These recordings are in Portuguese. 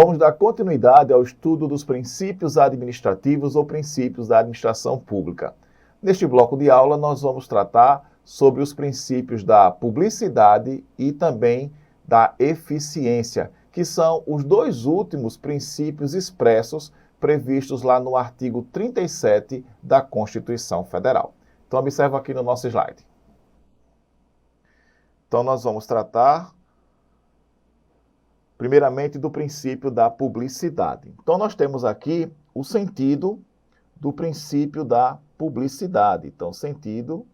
Vamos dar continuidade ao estudo dos princípios administrativos ou princípios da administração pública. Neste bloco de aula, nós vamos tratar sobre os princípios da publicidade e também da eficiência, que são os dois últimos princípios expressos previstos lá no artigo 37 da Constituição Federal. Então, observa aqui no nosso slide. Então, nós vamos tratar primeiramente do princípio da publicidade. Então, nós temos aqui o sentido do princípio da publicidade. Então, sentido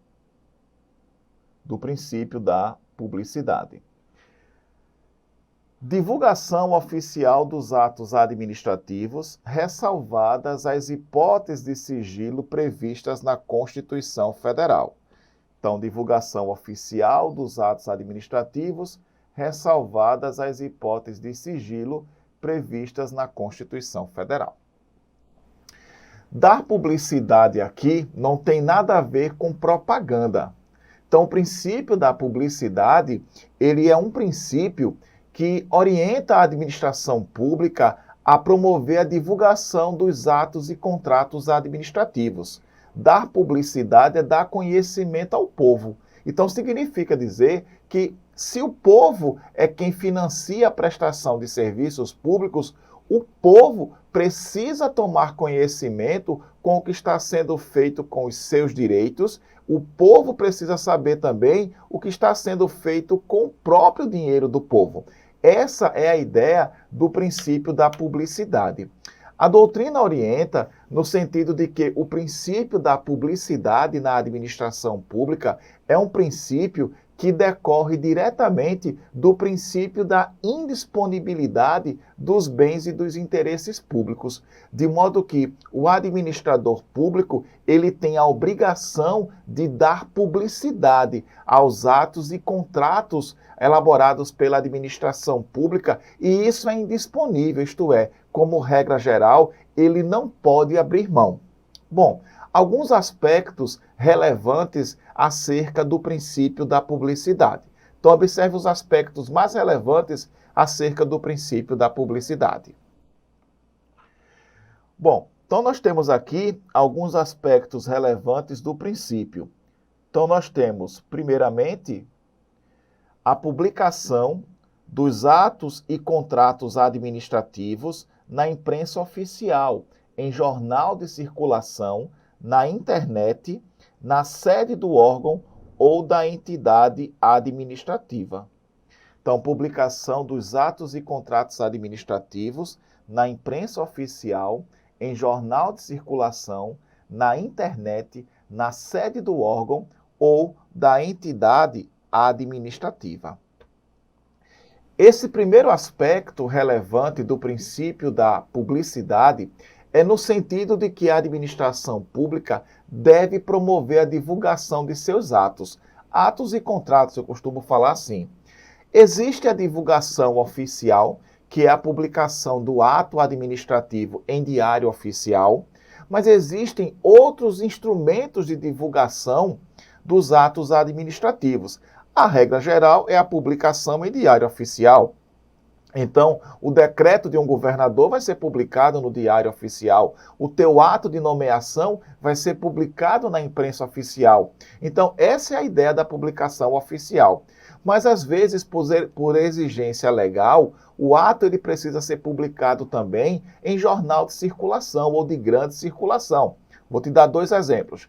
do princípio da publicidade. Divulgação oficial dos atos administrativos, ressalvadas as hipóteses de sigilo previstas na Constituição Federal. Então, divulgação oficial dos atos administrativos, ressalvadas as hipóteses de sigilo previstas na Constituição Federal. Dar publicidade aqui não tem nada a ver com propaganda. Então, o princípio da publicidade, ele é um princípio que orienta a administração pública a promover a divulgação dos atos e contratos administrativos. Dar publicidade é dar conhecimento ao povo. Então, significa dizer que se o povo é quem financia a prestação de serviços públicos, o povo precisa tomar conhecimento com o que está sendo feito com os seus direitos. O povo precisa saber também o que está sendo feito com o próprio dinheiro do povo. Essa é a ideia do princípio da publicidade. A doutrina orienta no sentido de que o princípio da publicidade na administração pública é um princípio que decorre diretamente do princípio da indisponibilidade dos bens e dos interesses públicos, de modo que o administrador público, ele tem a obrigação de dar publicidade aos atos e contratos elaborados pela administração pública, e isso é indisponível, isto é, como regra geral, ele não pode abrir mão. Bom, alguns aspectos relevantes acerca do princípio da publicidade. Então, observe os aspectos mais relevantes acerca do princípio da publicidade. Bom, então nós temos aqui alguns aspectos relevantes do princípio. Então, nós temos, primeiramente, a publicação dos atos e contratos administrativos na imprensa oficial, em jornal de circulação, na internet, na sede do órgão ou da entidade administrativa. Então, publicação dos atos e contratos administrativos na imprensa oficial, em jornal de circulação, na internet, na sede do órgão ou da entidade administrativa. Esse primeiro aspecto relevante do princípio da publicidade é no sentido de que a administração pública deve promover a divulgação de seus atos. Atos e contratos, eu costumo falar assim. Existe a divulgação oficial, que é a publicação do ato administrativo em diário oficial, mas existem outros instrumentos de divulgação dos atos administrativos. A regra geral é a publicação em diário oficial. Então, o decreto de um governador vai ser publicado no Diário Oficial. O teu ato de nomeação vai ser publicado na imprensa oficial. Então, essa é a ideia da publicação oficial. Mas, às vezes, por exigência legal, o ato ele precisa ser publicado também em jornal de circulação ou de grande circulação. Vou te dar dois exemplos.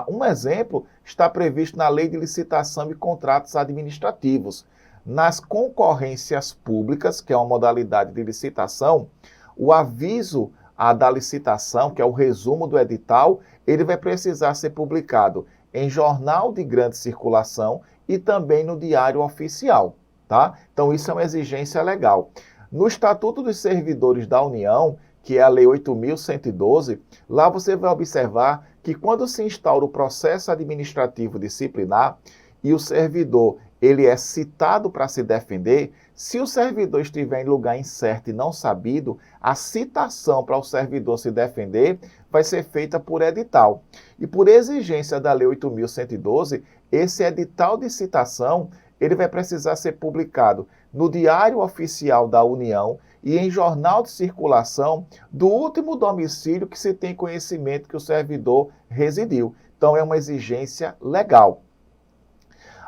Um exemplo está previsto na Lei de Licitação e Contratos Administrativos. Nas concorrências públicas, que é uma modalidade de licitação, o aviso da licitação, que é o resumo do edital, ele vai precisar ser publicado em jornal de grande circulação e também no Diário Oficial, tá? Então, isso é uma exigência legal. No Estatuto dos Servidores da União, que é a Lei 8.112, lá você vai observar que quando se instaura o processo administrativo disciplinar e o servidor ele é citado para se defender, se o servidor estiver em lugar incerto e não sabido, a citação para o servidor se defender vai ser feita por edital. E por exigência da Lei 8.112, esse edital de citação ele vai precisar ser publicado no Diário Oficial da União e em jornal de circulação do último domicílio que se tem conhecimento que o servidor residiu. Então, é uma exigência legal.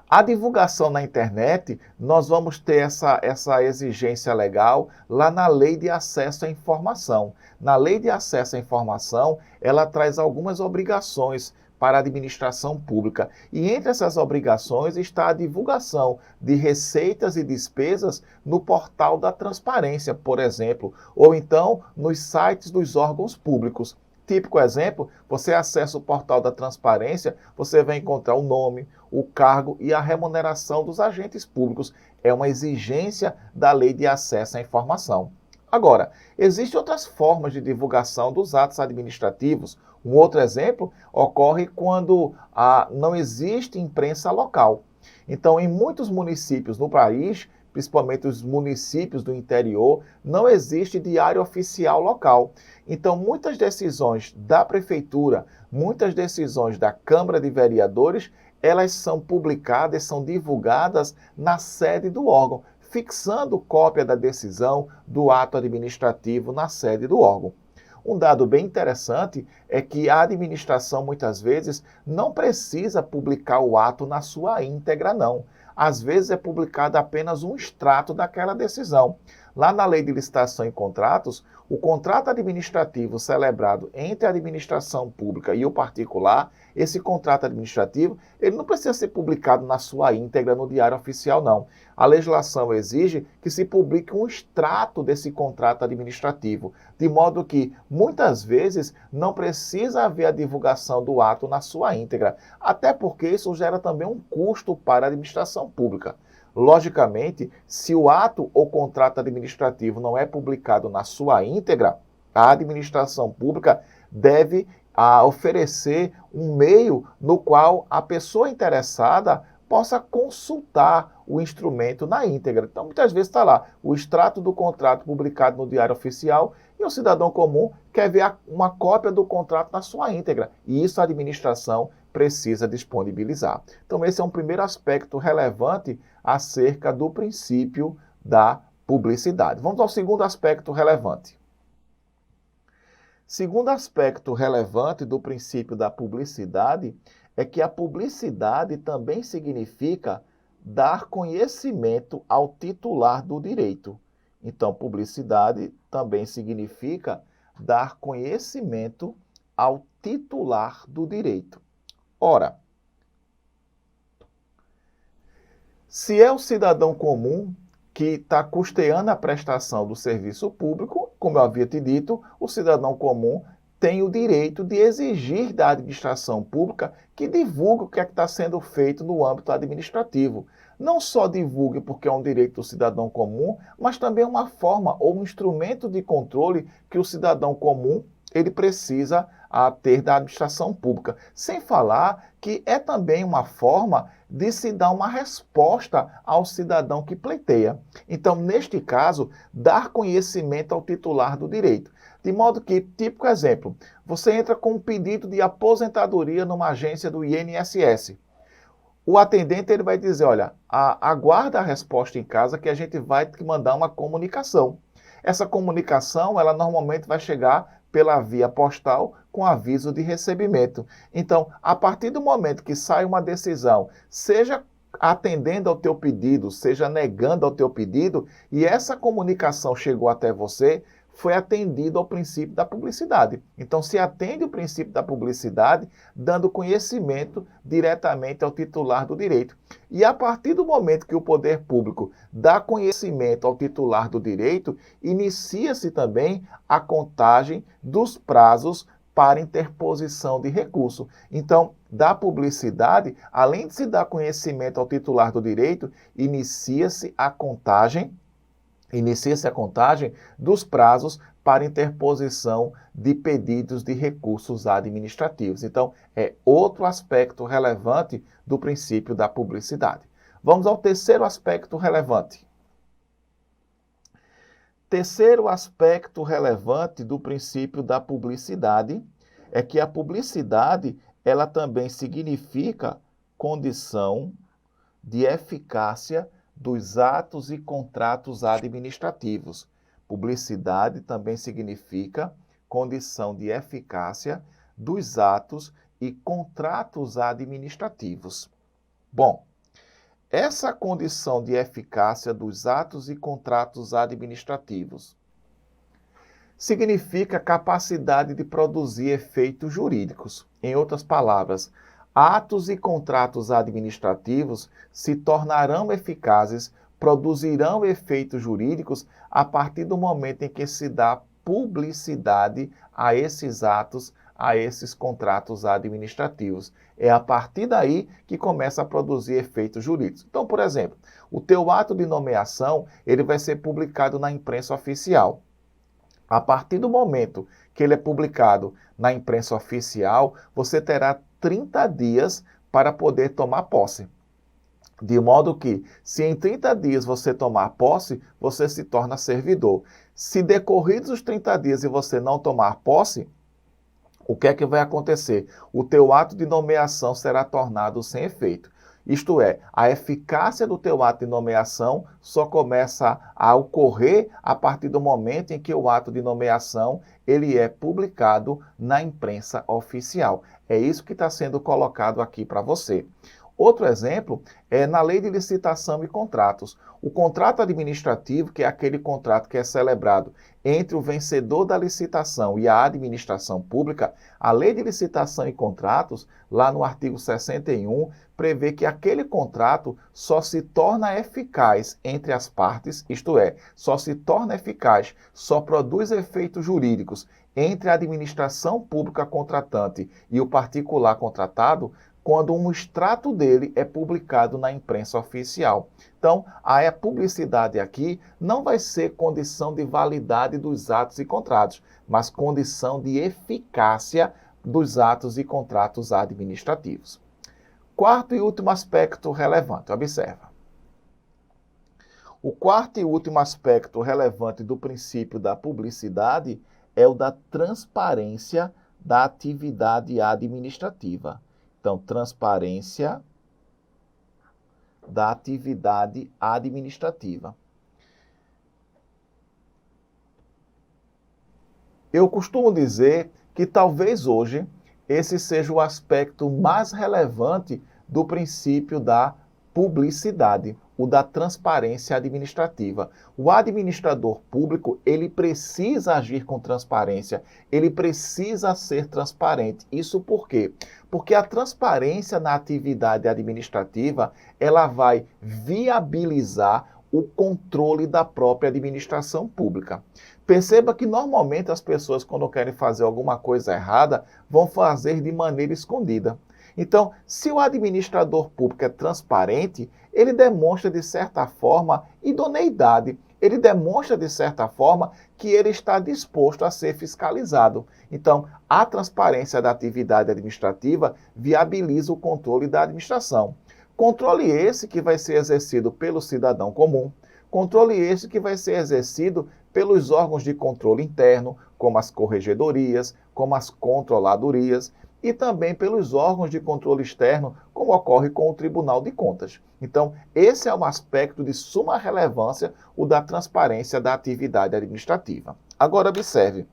A divulgação na internet, nós vamos ter essa exigência legal lá na Lei de Acesso à Informação. Na Lei de Acesso à Informação, ela traz algumas obrigações para a administração pública. E entre essas obrigações está a divulgação de receitas e despesas no portal da transparência, por exemplo, ou então nos sites dos órgãos públicos. Típico exemplo, você acessa o portal da transparência, você vai encontrar o nome, o cargo e a remuneração dos agentes públicos. É uma exigência da Lei de Acesso à Informação. Agora, existem outras formas de divulgação dos atos administrativos. Um outro exemplo ocorre quando não existe imprensa local. Então, em muitos municípios no país, principalmente os municípios do interior, não existe diário oficial local. Então, muitas decisões da prefeitura, muitas decisões da Câmara de Vereadores, elas são publicadas, são divulgadas na sede do órgão, fixando cópia da decisão do ato administrativo na sede do órgão. Um dado bem interessante é que a administração, muitas vezes, não precisa publicar o ato na sua íntegra, não. Às vezes é publicado apenas um extrato daquela decisão. Lá na Lei de Licitação e Contratos, o contrato administrativo celebrado entre a administração pública e o particular, esse contrato administrativo, ele não precisa ser publicado na sua íntegra no Diário Oficial, não. A legislação exige que se publique um extrato desse contrato administrativo, de modo que, muitas vezes, não precisa haver a divulgação do ato na sua íntegra, até porque isso gera também um custo para a administração pública. Logicamente, se o ato ou contrato administrativo não é publicado na sua íntegra, a administração pública deve oferecer um meio no qual a pessoa interessada possa consultar o instrumento na íntegra. Então, muitas vezes está lá o extrato do contrato publicado no Diário Oficial e o cidadão comum quer ver uma cópia do contrato na sua íntegra. E isso a administração precisa disponibilizar. Então, esse é um primeiro aspecto relevante acerca do princípio da publicidade. Vamos ao segundo aspecto relevante. Segundo aspecto relevante do princípio da publicidade é que a publicidade também significa dar conhecimento ao titular do direito. Então, publicidade também significa dar conhecimento ao titular do direito. Ora, se é o cidadão comum que está custeando a prestação do serviço público, como eu havia te dito, o cidadão comum tem o direito de exigir da administração pública que divulgue o que é que está sendo feito no âmbito administrativo. Não só divulgue porque é um direito do cidadão comum, mas também uma forma ou um instrumento de controle que o cidadão comum ele precisa ter da administração pública. Sem falar que é também uma forma de se dar uma resposta ao cidadão que pleiteia. Então, neste caso, dar conhecimento ao titular do direito. De modo que, típico exemplo, você entra com um pedido de aposentadoria numa agência do INSS. O atendente ele vai dizer, olha, aguarda a resposta em casa que a gente vai te mandar uma comunicação. Essa comunicação, ela normalmente vai chegar pela via postal com aviso de recebimento. Então, a partir do momento que sai uma decisão, seja atendendo ao teu pedido, seja negando ao teu pedido, e essa comunicação chegou até você, foi atendido ao princípio da publicidade. Então, se atende o princípio da publicidade, dando conhecimento diretamente ao titular do direito. E a partir do momento que o poder público dá conhecimento ao titular do direito, inicia-se também a contagem dos prazos para interposição de recurso. Então, da publicidade, além de se dar conhecimento ao titular do direito, inicia-se a contagem dos prazos para interposição de pedidos de recursos administrativos. Então, é outro aspecto relevante do princípio da publicidade. Vamos ao terceiro aspecto relevante. Terceiro aspecto relevante do princípio da publicidade é que a publicidade, ela também significa condição de eficácia dos atos e contratos administrativos. Publicidade também significa condição de eficácia dos atos e contratos administrativos. Bom, essa condição de eficácia dos atos e contratos administrativos significa capacidade de produzir efeitos jurídicos. Em outras palavras, atos e contratos administrativos se tornarão eficazes, produzirão efeitos jurídicos a partir do momento em que se dá publicidade a esses atos, a esses contratos administrativos. É a partir daí que começa a produzir efeitos jurídicos. Então, por exemplo, o teu ato de nomeação, ele vai ser publicado na imprensa oficial. A partir do momento que ele é publicado na imprensa oficial, você terá 30 dias para poder tomar posse. De modo que, se em 30 dias você tomar posse, você se torna servidor. Se decorridos os 30 dias e você não tomar posse, o que é que vai acontecer? O teu ato de nomeação será tornado sem efeito. Isto é, a eficácia do teu ato de nomeação só começa a ocorrer a partir do momento em que o ato de nomeação ele é publicado na imprensa oficial. É isso que está sendo colocado aqui para você. Outro exemplo é na Lei de Licitação e Contratos. O contrato administrativo, que é aquele contrato que é celebrado entre o vencedor da licitação e a administração pública, a Lei de Licitação e Contratos, lá no artigo 61, prevê que aquele contrato só se torna eficaz entre as partes, isto é, só se torna eficaz, só produz efeitos jurídicos entre a administração pública contratante e o particular contratado, quando um extrato dele é publicado na imprensa oficial. Então, a publicidade aqui não vai ser condição de validade dos atos e contratos, mas condição de eficácia dos atos e contratos administrativos. Quarto e último aspecto relevante, observa. O quarto e último aspecto relevante do princípio da publicidade é o da transparência da atividade administrativa. Então, transparência da atividade administrativa. Eu costumo dizer que talvez hoje esse seja o aspecto mais relevante do princípio da publicidade, o da transparência administrativa. O administrador público, ele precisa agir com transparência, ele precisa ser transparente. Isso por quê? Porque a transparência na atividade administrativa, ela vai viabilizar o controle da própria administração pública. Perceba que normalmente as pessoas, quando querem fazer alguma coisa errada, vão fazer de maneira escondida. Então, se o administrador público é transparente, ele demonstra, de certa forma, idoneidade. Ele demonstra, de certa forma, que ele está disposto a ser fiscalizado. Então, a transparência da atividade administrativa viabiliza o controle da administração. Controle esse que vai ser exercido pelo cidadão comum, controle esse que vai ser exercido pelos órgãos de controle interno, como as corregedorias, como as controladorias, e também pelos órgãos de controle externo, como ocorre com o Tribunal de Contas. Então, esse é um aspecto de suma relevância, o da transparência da atividade administrativa. Agora, observe.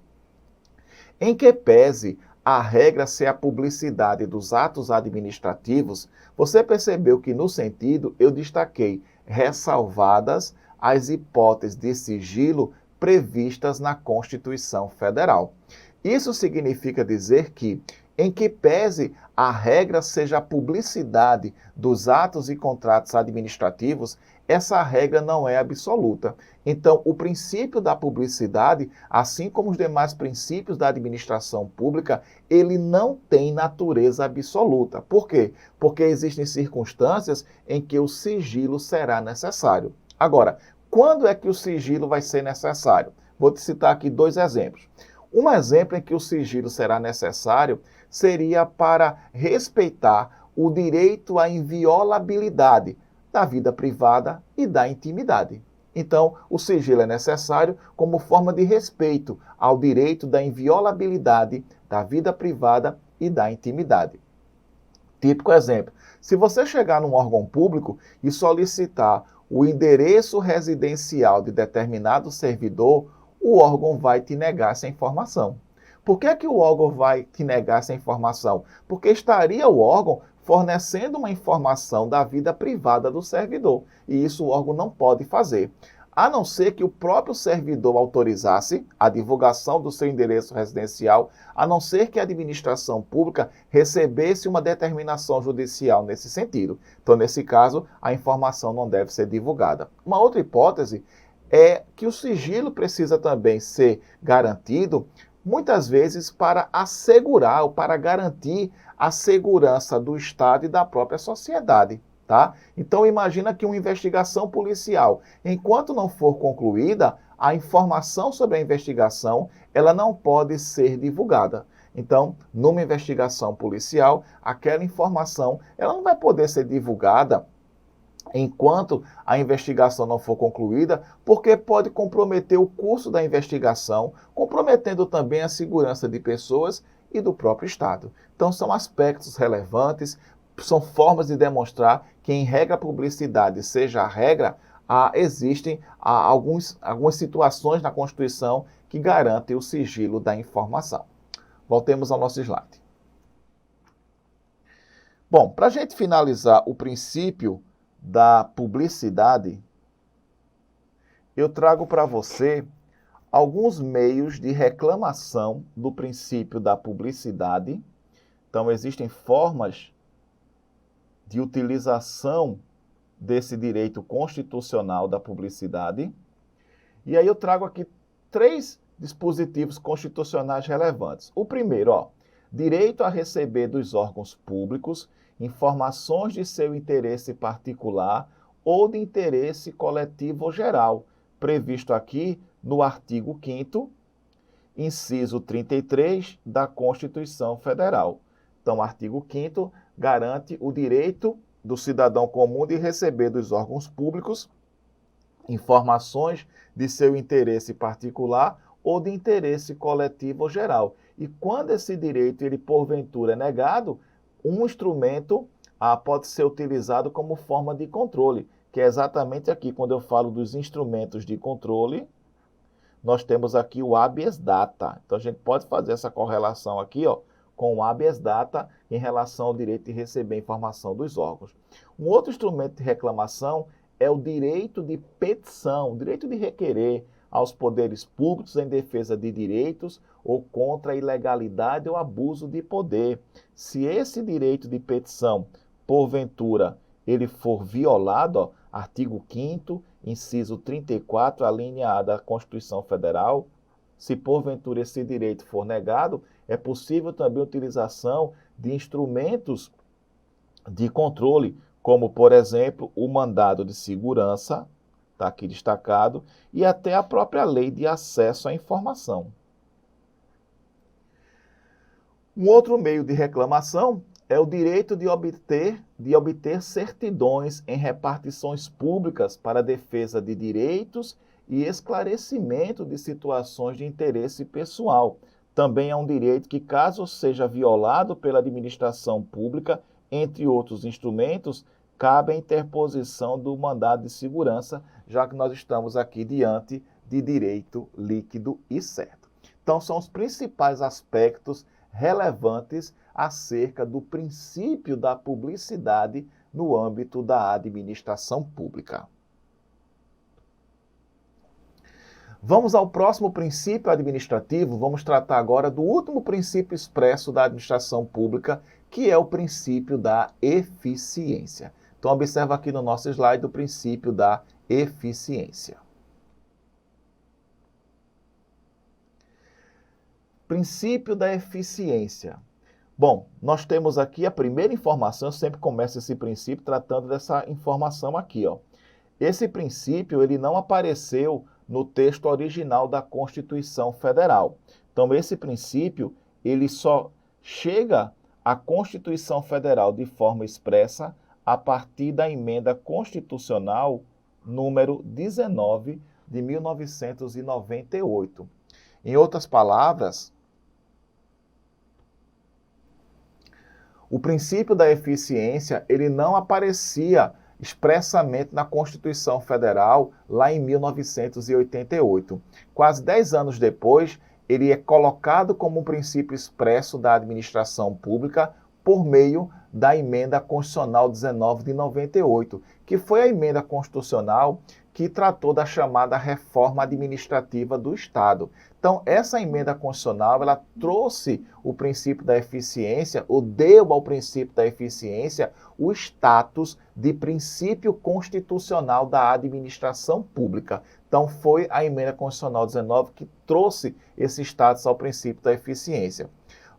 Em que pese a regra ser a publicidade dos atos administrativos, você percebeu que, no sentido, eu destaquei ressalvadas as hipóteses de sigilo previstas na Constituição Federal. Isso significa dizer que, em que pese a regra seja a publicidade dos atos e contratos administrativos, essa regra não é absoluta. Então, o princípio da publicidade, assim como os demais princípios da administração pública, ele não tem natureza absoluta. Por quê? Porque existem circunstâncias em que o sigilo será necessário. Agora, quando é que o sigilo vai ser necessário? Vou te citar aqui 2 exemplos. Um exemplo em que o sigilo será necessário seria para respeitar o direito à inviolabilidade da vida privada e da intimidade. Então, o sigilo é necessário como forma de respeito ao direito da inviolabilidade da vida privada e da intimidade. Típico exemplo: se você chegar num órgão público e solicitar o endereço residencial de determinado servidor, o órgão vai te negar essa informação. Por que que o órgão vai te negar essa informação? Porque estaria o órgão fornecendo uma informação da vida privada do servidor, e isso o órgão não pode fazer. A não ser que o próprio servidor autorizasse a divulgação do seu endereço residencial, a não ser que a administração pública recebesse uma determinação judicial nesse sentido. Então, nesse caso, a informação não deve ser divulgada. Uma outra hipótese é que o sigilo precisa também ser garantido, muitas vezes para assegurar ou para garantir a segurança do Estado e da própria sociedade. Tá? Então imagina que uma investigação policial, enquanto não for concluída, a informação sobre a investigação, ela não pode ser divulgada. Então, numa investigação policial, aquela informação, ela não vai poder ser divulgada enquanto a investigação não for concluída, porque pode comprometer o curso da investigação, comprometendo também a segurança de pessoas e do próprio Estado. Então são aspectos relevantes, são formas de demonstrar que em regra publicidade, seja a regra, existem algumas situações na Constituição que garantem o sigilo da informação. Voltemos ao nosso slide. Bom, para a gente finalizar o princípio da publicidade, eu trago para você alguns meios de reclamação do princípio da publicidade. Então, existem formas de utilização desse direito constitucional da publicidade. E aí eu trago aqui 3 dispositivos constitucionais relevantes. O primeiro, direito a receber dos órgãos públicos informações de seu interesse particular ou de interesse coletivo ou geral, previsto aqui no artigo 5º, inciso 33 da Constituição Federal. Então, o artigo 5º garante o direito do cidadão comum de receber dos órgãos públicos informações de seu interesse particular ou de interesse coletivo ou geral. E quando esse direito, ele porventura é negado, um instrumento pode ser utilizado como forma de controle, que é exatamente aqui, quando eu falo dos instrumentos de controle, nós temos aqui o habeas data. Então, a gente pode fazer essa correlação aqui, com o habeas data em relação ao direito de receber informação dos órgãos. Um outro instrumento de reclamação é o direito de petição, o direito de requerer aos poderes públicos em defesa de direitos ou contra a ilegalidade ou abuso de poder. Se esse direito de petição, porventura, ele for violado, artigo 5º, inciso 34, a linha A da Constituição Federal, se porventura esse direito for negado, é possível também a utilização de instrumentos de controle, como, por exemplo, o mandado de segurança, está aqui destacado, e até a própria lei de acesso à informação. Um outro meio de reclamação é o direito de obter certidões em repartições públicas para defesa de direitos e esclarecimento de situações de interesse pessoal. Também é um direito que, caso seja violado pela administração pública, entre outros instrumentos, cabe a interposição do mandado de segurança, já que nós estamos aqui diante de direito líquido e certo. Então, são os principais aspectos relevantes acerca do princípio da publicidade no âmbito da administração pública. Vamos ao próximo princípio administrativo. Vamos tratar agora do último princípio expresso da administração pública, que é o princípio da eficiência. Então, observa aqui no nosso slide o princípio da eficiência. Princípio da eficiência. Bom, nós temos aqui a primeira informação, eu sempre começo esse princípio tratando dessa informação aqui. Esse princípio, ele não apareceu no texto original da Constituição Federal. Então, esse princípio, ele só chega à Constituição Federal de forma expressa a partir da emenda constitucional número 19 de 1998. Em outras palavras, o princípio da eficiência, ele não aparecia expressamente na Constituição Federal, lá em 1988. Quase 10 anos depois, ele é colocado como um princípio expresso da administração pública por meio da Emenda Constitucional 19 de 98, que foi a emenda constitucional que tratou da chamada reforma administrativa do Estado. Então, essa emenda constitucional, ela trouxe o princípio da eficiência, ou deu ao princípio da eficiência o status de princípio constitucional da administração pública. Então, foi a emenda constitucional 19 que trouxe esse status ao princípio da eficiência.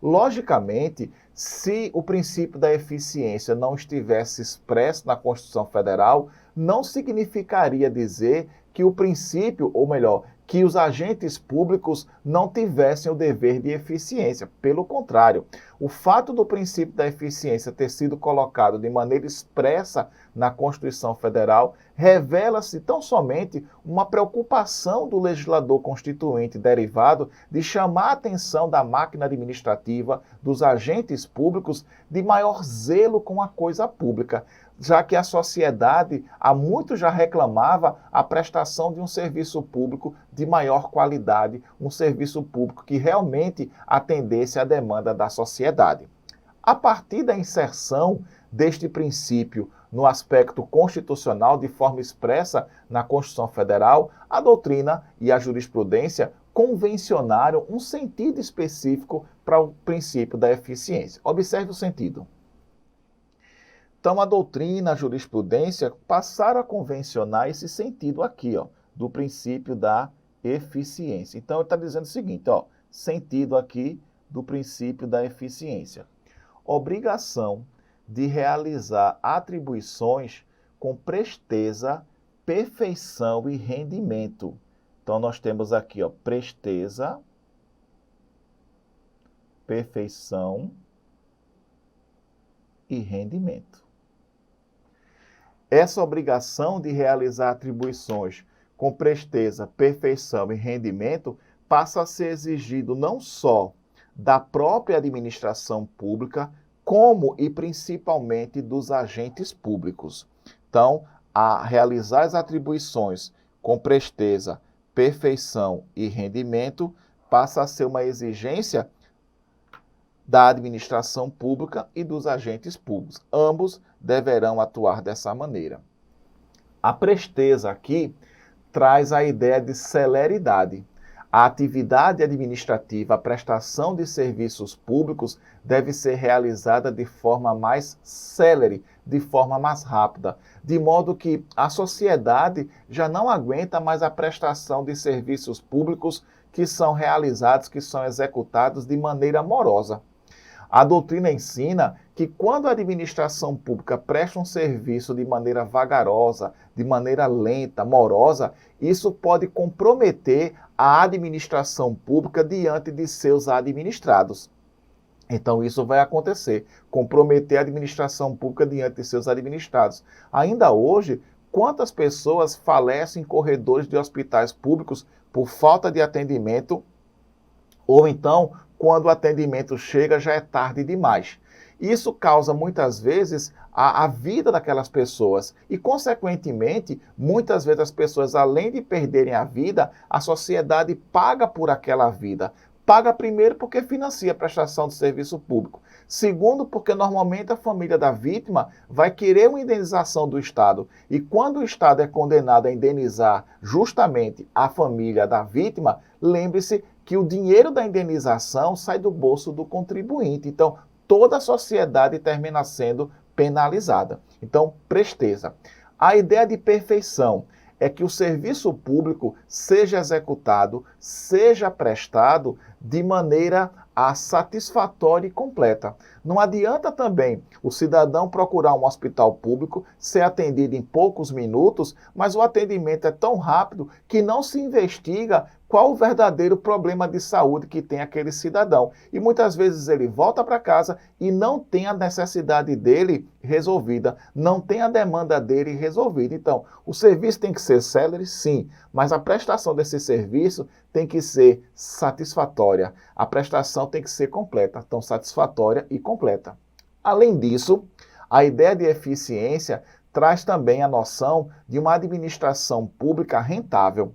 Logicamente, se o princípio da eficiência não estivesse expresso na Constituição Federal, não significaria dizer que o princípio, ou melhor, que os agentes públicos não tivessem o dever de eficiência. Pelo contrário, o fato do princípio da eficiência ter sido colocado de maneira expressa na Constituição Federal revela-se tão somente uma preocupação do legislador constituinte derivado de chamar a atenção da máquina administrativa, dos agentes públicos, de maior zelo com a coisa pública, já que a sociedade há muito já reclamava a prestação de um serviço público de maior qualidade, um serviço público que realmente atendesse à demanda da sociedade. A partir da inserção deste princípio no aspecto constitucional de forma expressa na Constituição Federal, a doutrina e a jurisprudência convencionaram um sentido específico para o princípio da eficiência. Observe o sentido. Então, a doutrina, a jurisprudência passaram a convencionar esse sentido aqui, do princípio da eficiência. Então, ele está dizendo o seguinte, sentido aqui do princípio da eficiência. Obrigação de realizar atribuições com presteza, perfeição e rendimento. Então, nós temos aqui, presteza, perfeição e rendimento. Essa obrigação de realizar atribuições com presteza, perfeição e rendimento passa a ser exigido não só da própria administração pública, como e principalmente dos agentes públicos. Então, a realizar as atribuições com presteza, perfeição e rendimento passa a ser uma exigência da administração pública e dos agentes públicos. Ambos deverão atuar dessa maneira. A presteza aqui traz a ideia de celeridade. A atividade administrativa, a prestação de serviços públicos deve ser realizada de forma mais célere, de forma mais rápida, de modo que a sociedade já não aguenta mais a prestação de serviços públicos que são realizados, que são executados de maneira morosa. A doutrina ensina que quando a administração pública presta um serviço de maneira vagarosa, de maneira lenta, morosa, isso pode comprometer a administração pública diante de seus administrados. Então, isso vai acontecer, comprometer a administração pública diante de seus administrados. Ainda hoje, quantas pessoas falecem em corredores de hospitais públicos por falta de atendimento, ou então, quando o atendimento chega, já é tarde demais. Isso causa, muitas vezes, a vida daquelas pessoas e, consequentemente, muitas vezes as pessoas, além de perderem a vida, a sociedade paga por aquela vida. Paga primeiro porque financia a prestação de serviço público. Segundo, porque normalmente a família da vítima vai querer uma indenização do Estado. E quando o Estado é condenado a indenizar justamente a família da vítima, lembre-se que o dinheiro da indenização sai do bolso do contribuinte. Então, toda a sociedade termina sendo penalizada. Então, presteza. A ideia de perfeição é que o serviço público seja executado, seja prestado de maneira satisfatória e completa. Não adianta também o cidadão procurar um hospital público, ser atendido em poucos minutos, mas o atendimento é tão rápido que não se investiga qual o verdadeiro problema de saúde que tem aquele cidadão. E muitas vezes ele volta para casa e não tem a necessidade dele resolvida, não tem a demanda dele resolvida. Então, o serviço tem que ser célere, sim, mas a prestação desse serviço tem que ser satisfatória. A prestação tem que ser completa, então satisfatória e completa. Além disso, a ideia de eficiência traz também a noção de uma administração pública rentável.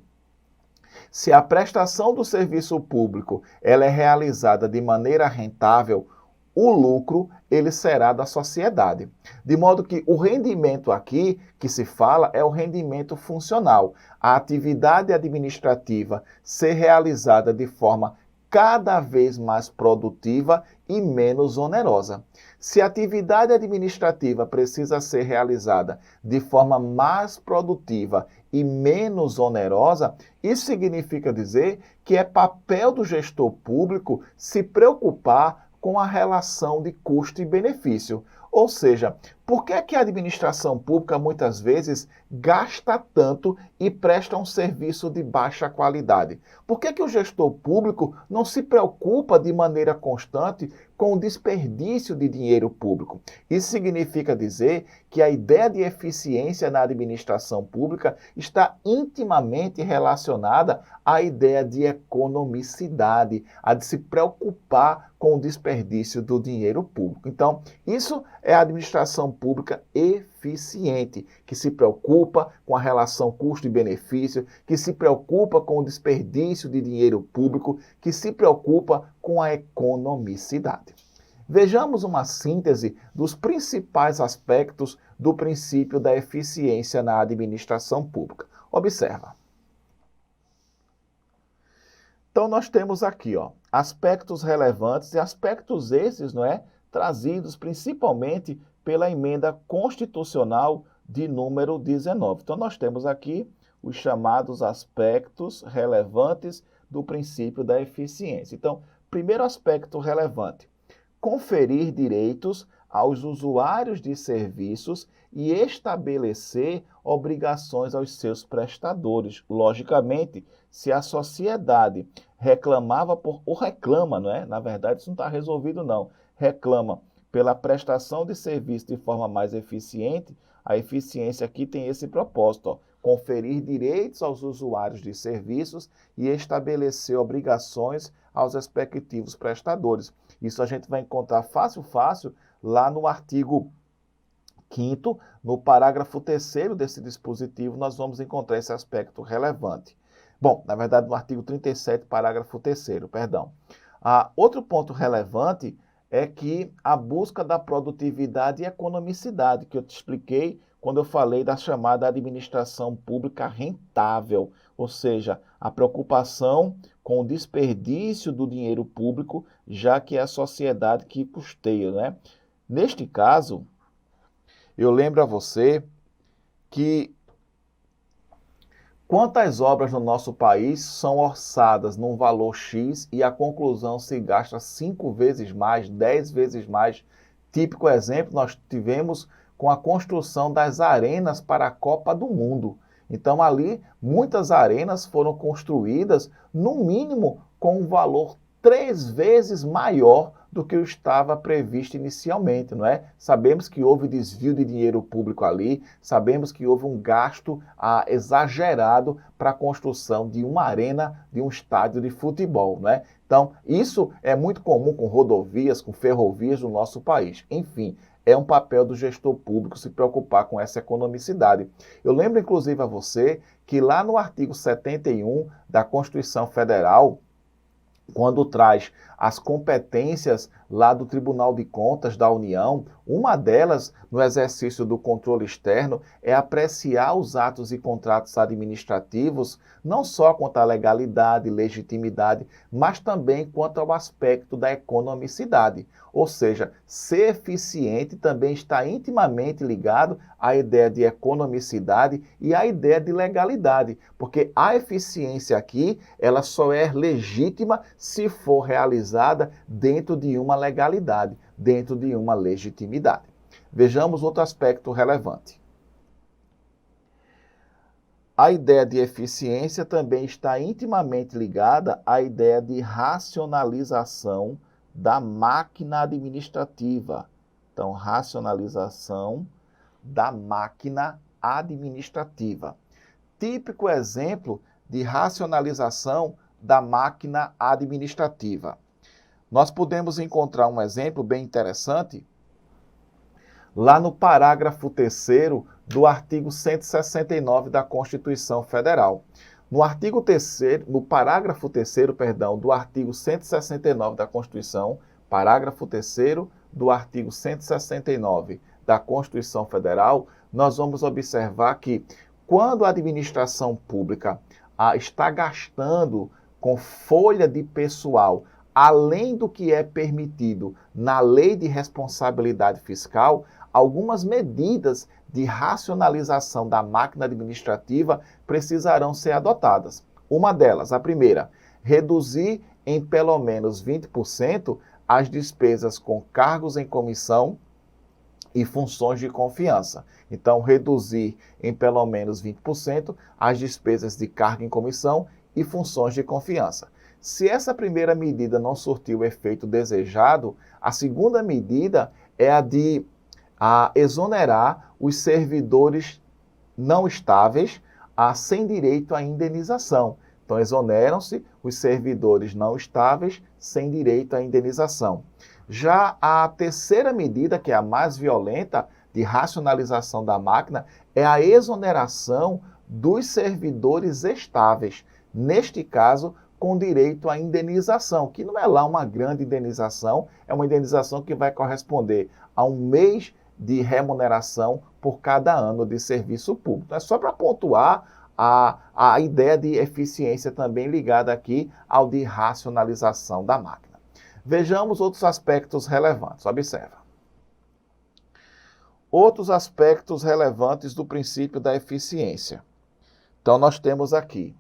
Se a prestação do serviço público ela é realizada de maneira rentável, o lucro ele será da sociedade. De modo que o rendimento aqui que se fala é o rendimento funcional. A atividade administrativa ser realizada de forma cada vez mais produtiva e menos onerosa. Se a atividade administrativa precisa ser realizada de forma mais produtiva e menos onerosa, isso significa dizer que é papel do gestor público se preocupar com a relação de custo e benefício. Ou seja, por que é que a administração pública muitas vezes gasta tanto e presta um serviço de baixa qualidade? Por que é que o gestor público não se preocupa de maneira constante com o desperdício de dinheiro público? Isso significa dizer que a ideia de eficiência na administração pública está intimamente relacionada à ideia de economicidade, a de se preocupar com o desperdício do dinheiro público. Então, isso é a administração pública eficiente, que se preocupa com a relação custo e benefício, que se preocupa com o desperdício de dinheiro público, que se preocupa com a economicidade. Vejamos uma síntese dos principais aspectos do princípio da eficiência na administração pública. Observa. Então, nós temos aqui, aspectos relevantes e aspectos esses, trazidos principalmente pela emenda constitucional de número 19. Então, nós temos aqui os chamados aspectos relevantes do princípio da eficiência. Então, primeiro aspecto relevante, conferir direitos aos usuários de serviços e estabelecer obrigações aos seus prestadores. Logicamente, se a sociedade reclamava ou reclama, na verdade isso não está resolvido não, reclama pela prestação de serviço de forma mais eficiente, a eficiência aqui tem esse propósito, conferir direitos aos usuários de serviços e estabelecer obrigações aos respectivos prestadores. Isso a gente vai encontrar fácil lá no artigo 5º, no parágrafo 3º desse dispositivo, nós vamos encontrar esse aspecto relevante. Bom, na verdade, no artigo 37, parágrafo 3º, perdão. Outro ponto relevante é que a busca da produtividade e economicidade, que eu te expliquei quando eu falei da chamada administração pública rentável, ou seja, a preocupação com o desperdício do dinheiro público, já que é a sociedade que custeia, Neste caso, eu lembro a você que quantas obras no nosso país são orçadas num valor X e a conclusão se gasta 5 vezes mais, 10 vezes mais. Típico exemplo nós tivemos com a construção das arenas para a Copa do Mundo. Então ali muitas arenas foram construídas no mínimo com um valor 3 vezes maior do que estava previsto inicialmente, Sabemos que houve desvio de dinheiro público ali, sabemos que houve um gasto exagerado para a construção de uma arena, de um estádio de futebol, Então, isso é muito comum com rodovias, com ferrovias do nosso país. Enfim, é um papel do gestor público se preocupar com essa economicidade. Eu lembro, inclusive, a você que lá no artigo 71 da Constituição Federal, quando traz as competências lá do Tribunal de Contas da União, uma delas, no exercício do controle externo, é apreciar os atos e contratos administrativos, não só quanto à legalidade, legitimidade, mas também quanto ao aspecto da economicidade. Ou seja, ser eficiente também está intimamente ligado à ideia de economicidade e à ideia de legalidade, porque a eficiência aqui, ela só é legítima se for realizada dentro de uma legalidade, dentro de uma legitimidade. Vejamos outro aspecto relevante. A ideia de eficiência também está intimamente ligada à ideia de racionalização da máquina administrativa. Então, racionalização da máquina administrativa. Típico exemplo de racionalização da máquina administrativa. Nós podemos encontrar um exemplo bem interessante lá no parágrafo 3º do artigo 169 da Constituição Federal. No artigo 3º, no parágrafo 3º, perdão, do artigo 169 da Constituição, parágrafo 3º do artigo 169 da Constituição Federal, nós vamos observar que quando a administração pública está gastando com folha de pessoal, além do que é permitido na Lei de Responsabilidade Fiscal, algumas medidas de racionalização da máquina administrativa precisarão ser adotadas. Uma delas, a primeira, reduzir em pelo menos 20% as despesas com cargos em comissão e funções de confiança. Então, reduzir em pelo menos 20% as despesas de cargo em comissão e funções de confiança. Se essa primeira medida não surtiu o efeito desejado, a segunda medida é a de exonerar os servidores não estáveis sem direito à indenização. Então, exoneram-se os servidores não estáveis sem direito à indenização. Já a terceira medida, que é a mais violenta, de racionalização da máquina, é a exoneração dos servidores estáveis. Neste caso, com direito à indenização, que não é lá uma grande indenização, é uma indenização que vai corresponder a um mês de remuneração por cada ano de serviço público. Então, é só para pontuar a ideia de eficiência também ligada aqui ao de racionalização da máquina. Vejamos outros aspectos relevantes. Observa. Outros aspectos relevantes do princípio da eficiência. Então, nós temos aqui: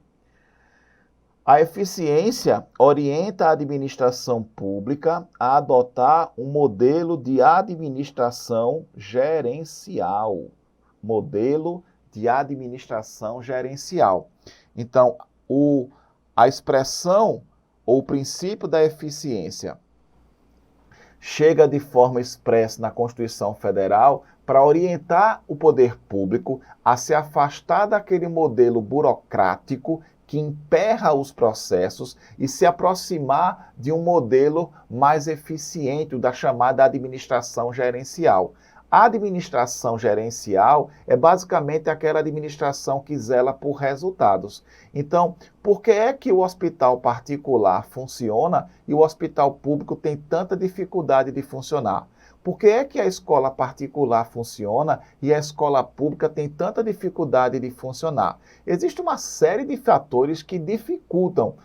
a eficiência orienta a administração pública a adotar um modelo de administração gerencial. Modelo de administração gerencial. Então, a expressão ou o princípio da eficiência chega de forma expressa na Constituição Federal para orientar o poder público a se afastar daquele modelo burocrático que emperra os processos e se aproximar de um modelo mais eficiente, da chamada administração gerencial. A administração gerencial é basicamente aquela administração que zela por resultados. Então, por que é que o hospital particular funciona e o hospital público tem tanta dificuldade de funcionar? Por que é que a escola particular funciona e a escola pública tem tanta dificuldade de funcionar? Existe uma série de fatores que dificultam,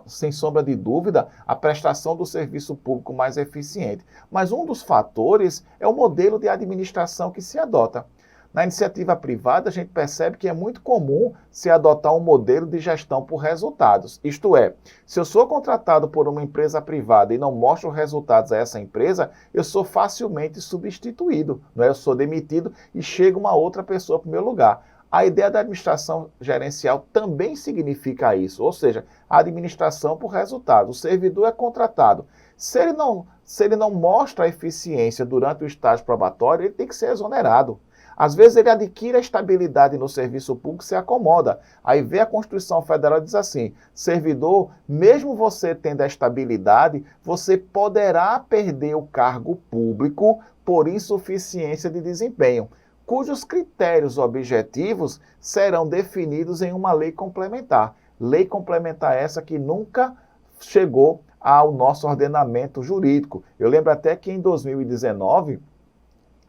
sem sombra de dúvida, a prestação do serviço público mais eficiente. Mas um dos fatores é o modelo de administração que se adota. Na iniciativa privada, a gente percebe que é muito comum se adotar um modelo de gestão por resultados. Isto é, se eu sou contratado por uma empresa privada e não mostro resultados a essa empresa, eu sou facilmente substituído, não é? Eu sou demitido e chega uma outra pessoa para o meu lugar. A ideia da administração gerencial também significa isso, ou seja, a administração por resultado. O servidor é contratado. Se ele não mostra a eficiência durante o estágio probatório, ele tem que ser exonerado. Às vezes ele adquire a estabilidade no serviço público e se acomoda. Aí vem a Constituição Federal e diz assim: servidor, mesmo você tendo a estabilidade, você poderá perder o cargo público por insuficiência de desempenho, cujos critérios objetivos serão definidos em uma lei complementar. Lei complementar essa que nunca chegou ao nosso ordenamento jurídico. Eu lembro até que em 2019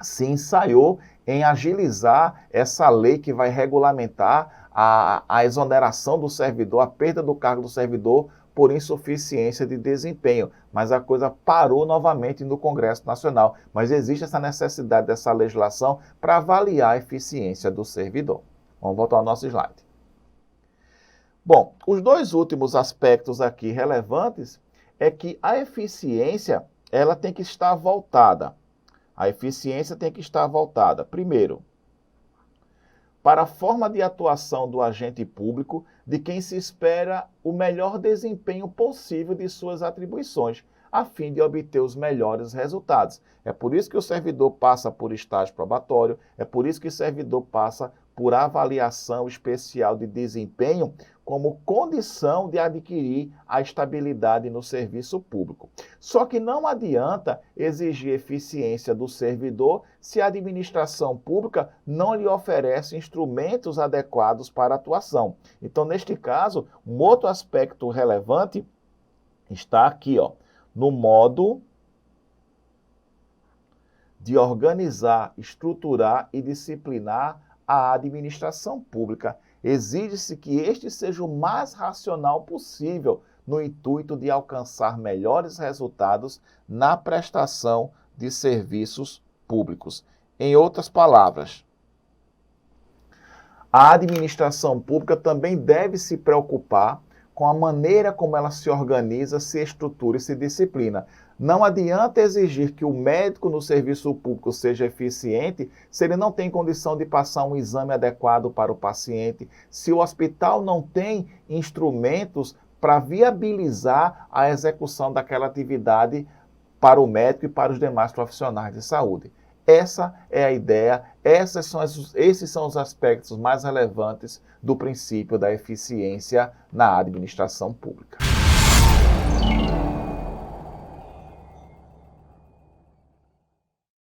se ensaiou em agilizar essa lei que vai regulamentar a exoneração do servidor, a perda do cargo do servidor por insuficiência de desempenho. Mas a coisa parou novamente no Congresso Nacional. Mas existe essa necessidade dessa legislação para avaliar a eficiência do servidor. Vamos voltar ao nosso slide. Bom, os dois últimos aspectos aqui relevantes é que a eficiência ela tem que estar voltada. A eficiência tem que estar voltada, primeiro, para a forma de atuação do agente público, de quem se espera o melhor desempenho possível de suas atribuições, a fim de obter os melhores resultados. É por isso que o servidor passa por estágio probatório, é por isso que o servidor passa por avaliação especial de desempenho como condição de adquirir a estabilidade no serviço público. Só que não adianta exigir eficiência do servidor se a administração pública não lhe oferece instrumentos adequados para a atuação. Então, neste caso, um outro aspecto relevante está aqui, ó, no modo de organizar, estruturar e disciplinar a administração pública. Exige-se que este seja o mais racional possível no intuito de alcançar melhores resultados na prestação de serviços públicos. Em outras palavras, a administração pública também deve se preocupar com a maneira como ela se organiza, se estrutura e se disciplina. Não adianta exigir que o médico no serviço público seja eficiente se ele não tem condição de passar um exame adequado para o paciente, se o hospital não tem instrumentos para viabilizar a execução daquela atividade para o médico e para os demais profissionais de saúde. Essa é a ideia, esses são os aspectos mais relevantes do princípio da eficiência na administração pública.